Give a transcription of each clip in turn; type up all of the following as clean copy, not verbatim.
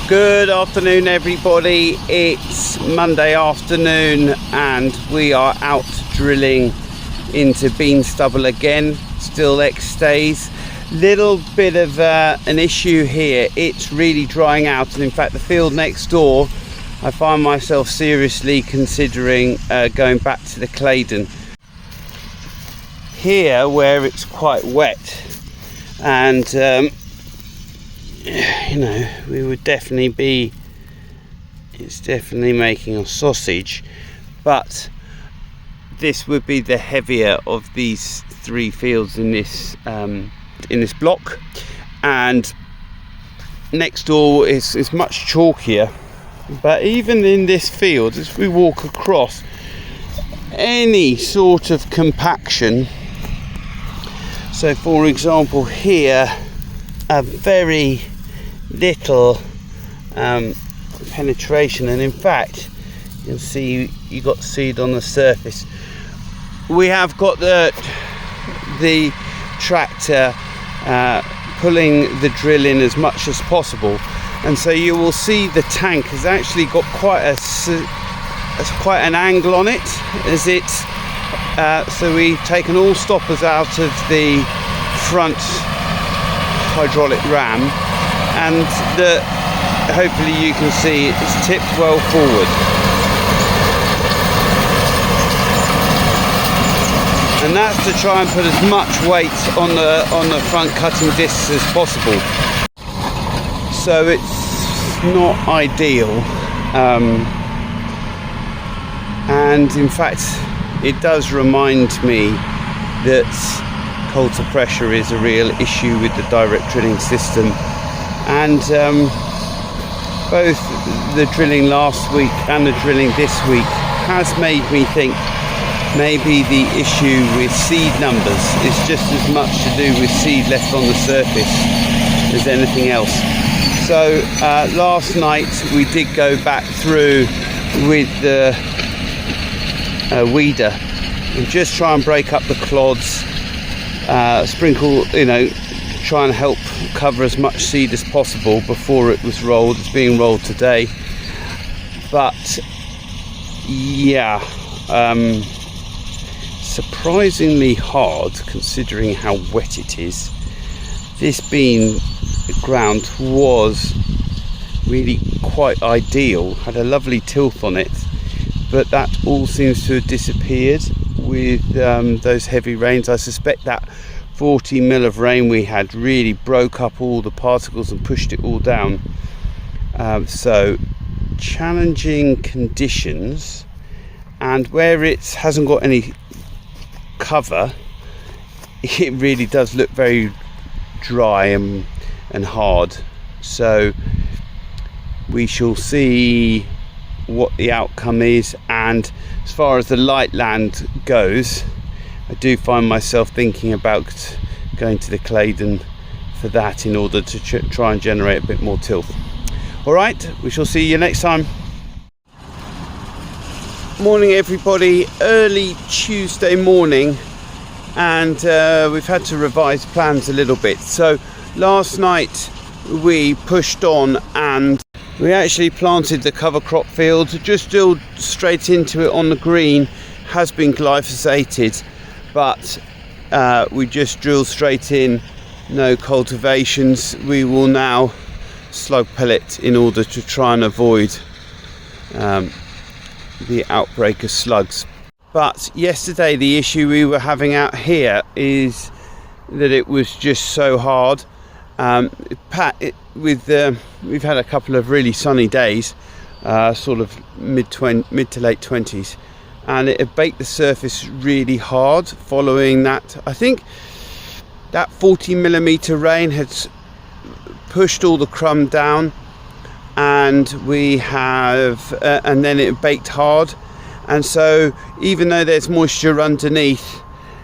Good afternoon, everybody. It's Monday afternoon and we are out drilling into bean stubble again. Still X-stays. Little bit of an issue here. It's really drying out, and in fact the field next door, I find myself seriously considering going back to the Claydon. Here where it's quite wet and you know, we would definitely be, it's definitely making a sausage, but this would be the heavier of these three fields in this block, and next door is much chalkier. But even in this field, as we walk across, any sort of compaction, so for example here, a very little penetration, and in fact you can see you got seed on the surface. We have got the tractor pulling the drill in as much as possible, and so you will see the tank has actually got quite an angle on it as it's so we've taken all stoppers out of the front hydraulic ram, and hopefully you can see it's tipped well forward, and that's to try and put as much weight on the front cutting discs as possible. So it's not ideal, and in fact it does remind me that coulter pressure is a real issue with the direct drilling system, and both the drilling last week and the drilling this week has made me think maybe the issue with seed numbers is just as much to do with seed left on the surface as anything else. So last night we did go back through with the weeder and just try and break up the clods, sprinkle, you know, try and help cover as much seed as possible before it was rolled. It's being rolled today, but yeah, surprisingly hard considering how wet it is. This bean ground was really quite ideal, had a lovely tilth on it, but that all seems to have disappeared with those heavy rains. I suspect that 40 mil of rain we had really broke up all the particles and pushed it all down. So challenging conditions, and where it hasn't got any cover, it really does look very dry and hard. So we shall see what the outcome is, and as far as the light land goes, I do find myself thinking about going to the Claydon for that in order to try and generate a bit more tilth. Alright, we shall see you next time. Morning everybody, early Tuesday morning, and we've had to revise plans a little bit. So last night we pushed on and we actually planted the cover crop field, just drilled straight into it on the green. Has been glyphosated, but we just drilled straight in, no cultivations. We will now slug pellet in order to try and avoid the outbreak of slugs. But yesterday the issue we were having out here is that it was just so hard. We've had a couple of really sunny days, sort of mid to late 20s, and it had baked the surface really hard. Following that, I think that 40mm rain had pushed all the crumb down, and we have and then it baked hard, and so even though there's moisture underneath,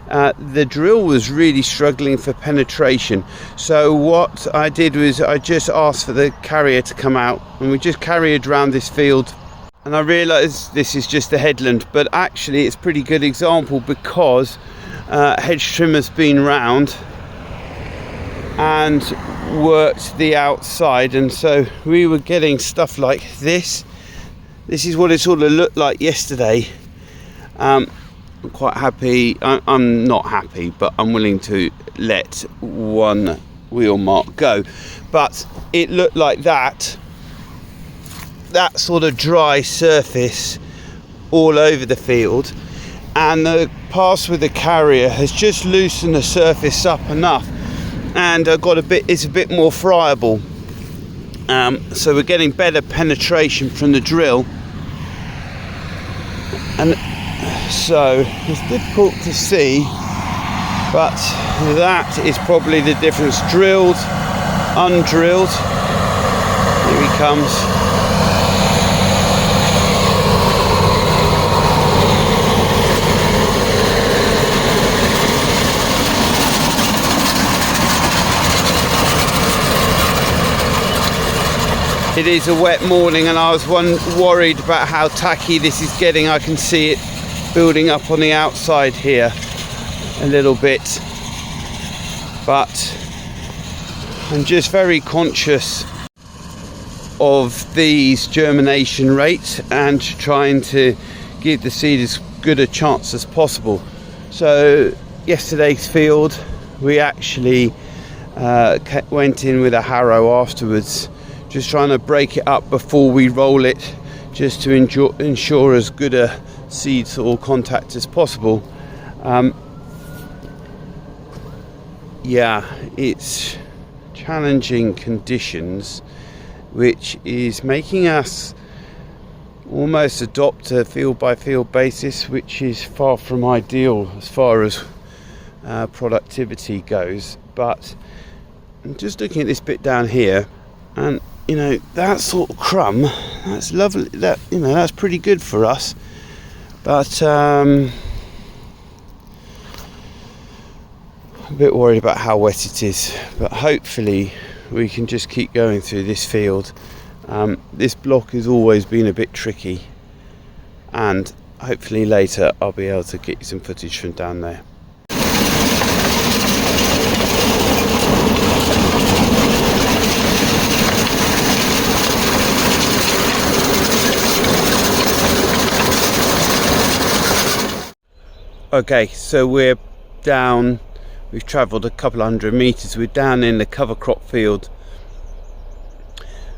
the drill was really struggling for penetration. So what I did was I just asked for the carrier to come out, and we just carried around this field, and I realised this is just the headland, but actually it's a pretty good example because hedge trimmer's been round, and worked the outside, and so we were getting stuff like this. This is what it sort of looked like yesterday. I'm quite happy. I'm not happy, but I'm willing to let one wheel mark go. But it looked like that sort of dry surface all over the field, and the pass with the carrier has just loosened the surface up enough, and it's a bit more friable. So we're getting better penetration from the drill, and so it's difficult to see, but that is probably the difference. Drilled, undrilled. Here he comes. It is a wet morning, and I was worried about how tacky this is getting. I can see it building up on the outside here a little bit, but I'm just very conscious of these germination rates and trying to give the seed as good a chance as possible. So yesterday's field, we actually went in with a harrow afterwards, just trying to break it up before we roll it, just to ensure as good a seed soil contact as possible. Yeah, it's challenging conditions, which is making us almost adopt a field by field basis, which is far from ideal as far as productivity goes. But I'm just looking at this bit down here, and you know, that sort of crumb, that's lovely. That, you know, that's pretty good for us. But I'm a bit worried about how wet it is. But hopefully we can just keep going through this field. This block has always been a bit tricky, and hopefully later I'll be able to get you some footage from down there. Okay, so we're down, we've travelled a couple hundred metres, we're down in the cover crop field.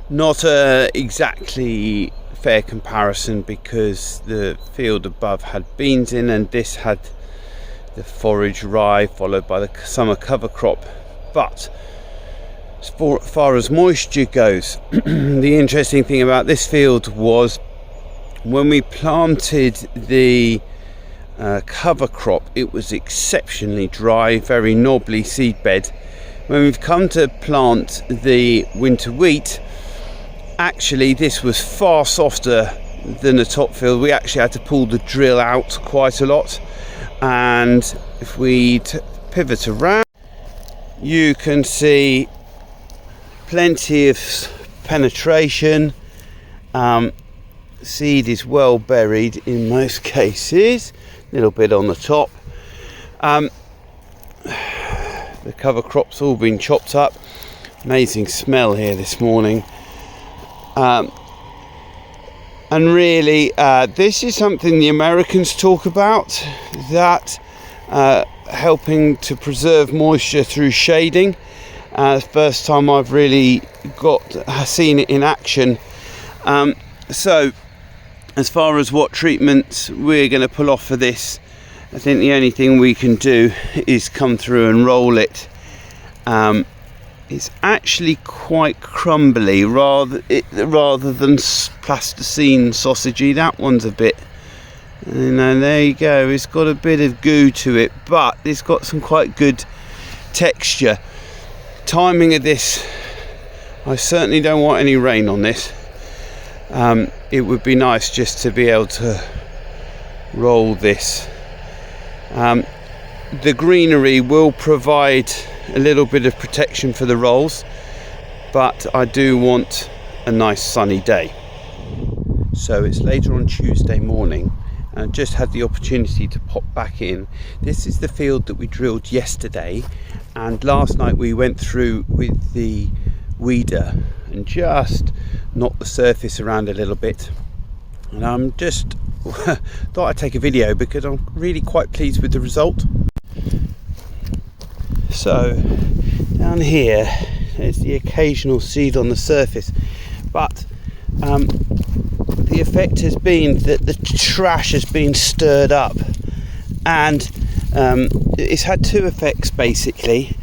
Not a exactly fair comparison, because the field above had beans in and this had the forage rye followed by the summer cover crop. But as far as moisture goes, the interesting thing about this field was when we planted the cover crop, it was exceptionally dry, very knobbly seed bed. When we've come to plant the winter wheat, actually this was far softer than the top field. We actually had to pull the drill out quite a lot, and if we pivot around, you can see plenty of penetration. Seed is well buried in most cases, a little bit on the top. The cover crop's all been chopped up. Amazing smell here this morning. And really, this is something the Americans talk about, that helping to preserve moisture through shading. First time I've really seen it in action. So as far as what treatments we're going to pull off for this, I think the only thing we can do is come through and roll it. It's actually quite crumbly rather than plasticine sausagey. That one's a bit, you know, there you go, it's got a bit of goo to it, but it's got some quite good texture. Timing of this, I certainly don't want any rain on this. It would be nice just to be able to roll this. The greenery will provide a little bit of protection for the rolls, but I do want a nice sunny day. So it's later on Tuesday morning, and just had the opportunity to pop back in. This is the field that we drilled yesterday, and last night we went through with the weeder and just knocked the surface around a little bit. And I'm just thought I'd take a video because I'm really quite pleased with the result. So down here there's the occasional seed on the surface, but the effect has been that the trash has been stirred up, and it's had two effects basically.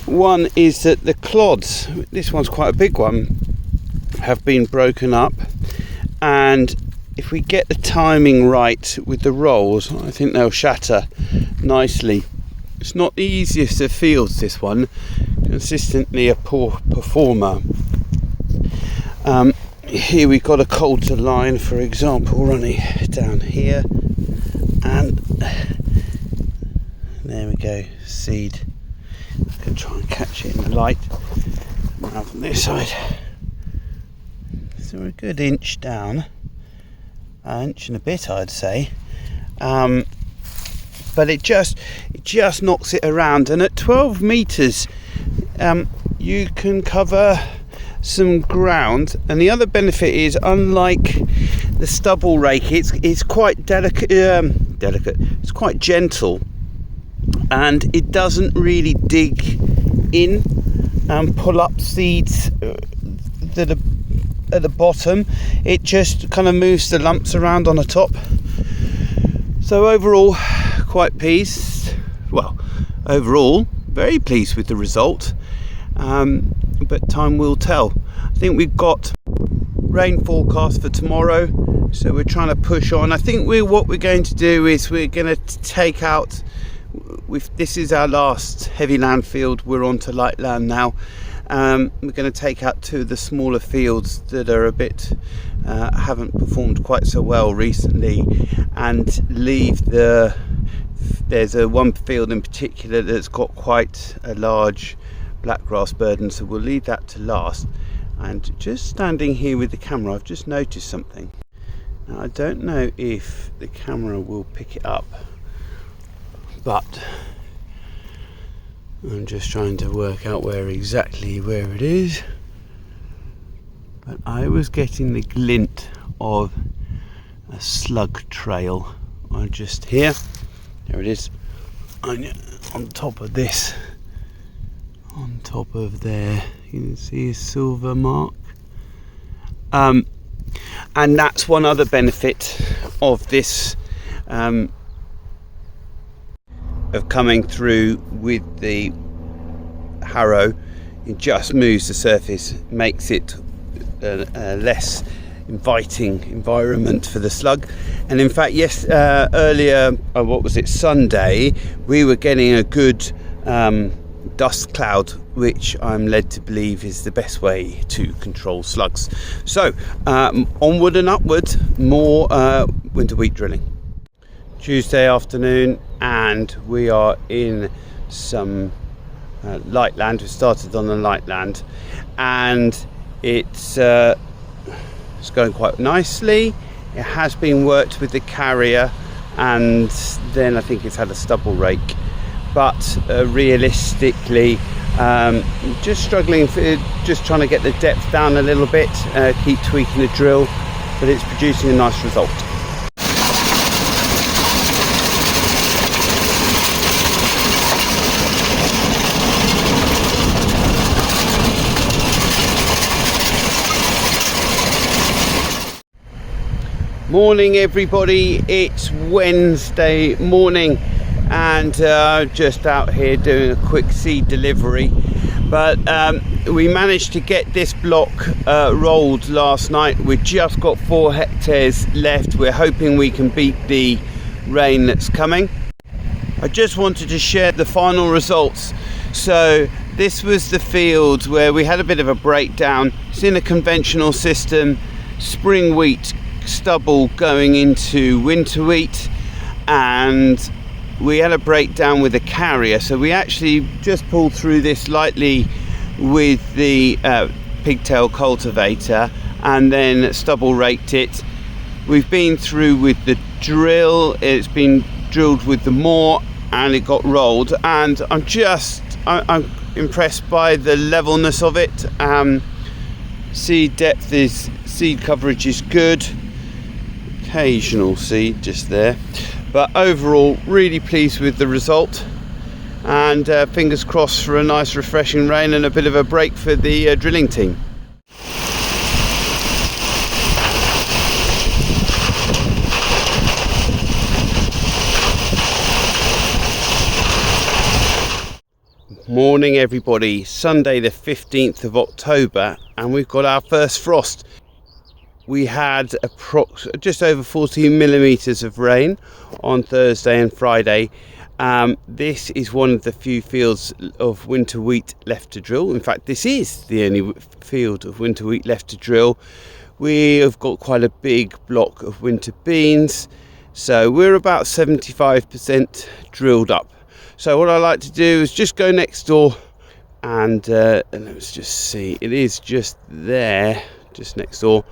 One is that the clods, this one's quite a big one, have been broken up, and if we get the timing right with the rolls, I think they'll shatter nicely. It's not the easiest of fields, this one, consistently a poor performer. Here we've got a coulter line, for example, running down here, and there we go, seed. I can try and catch it in the light. Now from this side, so we're a good inch down, an inch and a bit I'd say, but it just knocks it around, and at 12 meters you can cover some ground. And the other benefit is, unlike the stubble rake, it's quite delicate, it's quite gentle, and it doesn't really dig in and pull up seeds that are at the bottom. It just kind of moves the lumps around on the top. So overall, quite pleased. Well, overall, very pleased with the result. But time will tell. I think we've got rain forecast for tomorrow, so we're trying to push on. I think what we're going to do is we're going to take out, this is our last heavy land field, we're on to light land now. We're going to take out two of the smaller fields that are a bit haven't performed quite so well recently, and leave there's one field in particular that's got quite a large blackgrass burden, so we'll leave that to last. And just standing here with the camera, I've just noticed something. Now, I don't know if the camera will pick it up, but I'm just trying to work out exactly where it is. But I was getting the glint of a slug trail on just here. There it is, on top of this. On top of there, you can see a silver mark. And that's one other benefit of this, of coming through with the harrow. It just moves the surface, makes it a less inviting environment for the slug. And in fact, yes, earlier, Sunday, we were getting a good dust cloud, which I'm led to believe is the best way to control slugs. So onward and upward, more winter wheat drilling. Tuesday afternoon, and we are in some light land. We started on the light land, and it's going quite nicely. It has been worked with the carrier, and then I think it's had a stubble rake. But realistically, just struggling, just trying to get the depth down a little bit, keep tweaking the drill, but it's producing a nice result. Morning everybody, it's Wednesday morning, and just out here doing a quick seed delivery. But we managed to get this block rolled last night. We've just got 4 hectares left. We're hoping we can beat the rain that's coming. I just wanted to share the final results. So this was the field where we had a bit of a breakdown. It's in a conventional system, spring wheat stubble going into winter wheat, and we had a breakdown with a carrier, so we actually just pulled through this lightly with the pigtail cultivator and then stubble raked it. We've been through with the drill. It's been drilled with the moor and it got rolled, and I'm impressed by the levelness of it. Seed depth is, seed coverage is good, occasional seed just there, but overall really pleased with the result, and fingers crossed for a nice refreshing rain and a bit of a break for the drilling team. Morning everybody, Sunday the 15th of October, and we've got our first frost. We had just over 14 millimeters of rain on Thursday and Friday. This is one of the few fields of winter wheat left to drill. In fact, this is the only field of winter wheat left to drill. We have got quite a big block of winter beans, so we're about 75% drilled up. So what I like to do is just go next door and let's just see, it is just there, just next door.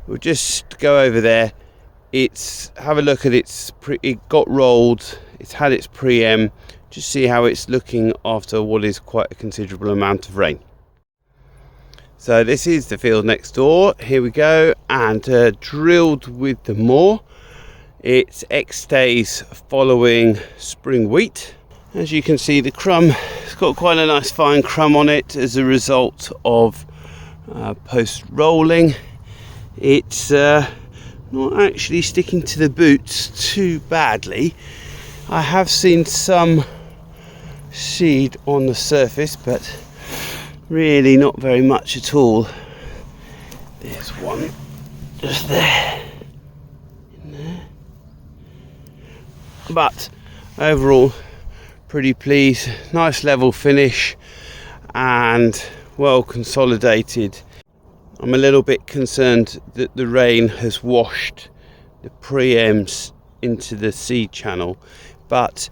We'll just go over there. Have a look at it got rolled, it's had its pre-em, just see how it's looking after what is quite a considerable amount of rain. So this is the field next door, here we go, and drilled with the moor. It's X days following spring wheat. As you can see, the crumb, it's got quite a nice fine crumb on it as a result of post rolling. It's not actually sticking to the boots too badly. I have seen some seed on the surface, but really not very much at all. There's one just there, in there. But overall, pretty pleased, nice level finish and well consolidated. I'm a little bit concerned that the rain has washed the pre-ems into the seed channel, but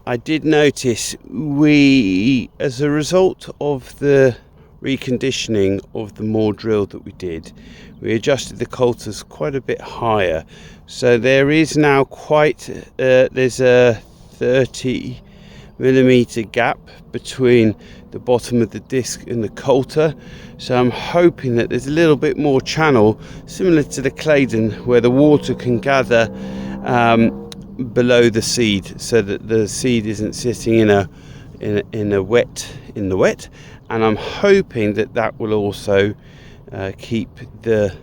I did notice as a result of the reconditioning of the moor drill that we did, we adjusted the coulters quite a bit higher, so there is now there's a 30 millimeter gap between the bottom of the disc and the coulter, so I'm hoping that there's a little bit more channel similar to the Claydon where the water can gather below the seed, so that the seed isn't sitting in the wet, and I'm hoping that will also keep the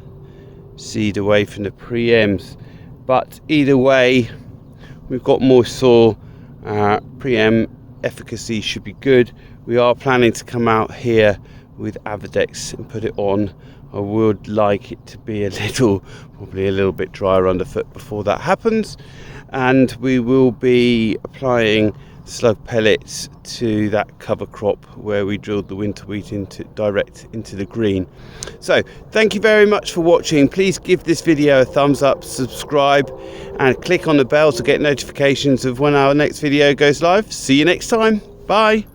seed away from the pre-ems. But either way, we've got more soil. Pre-em efficacy should be good. We are planning to come out here with Avadex and put it on. I would like it to be probably a little bit drier underfoot before that happens, and we will be applying slug pellets to that cover crop where we drilled the winter wheat direct into the green. So thank you very much for watching. Please give this video a thumbs up, subscribe and click on the bell to get notifications of when our next video goes live. See you next time. Bye.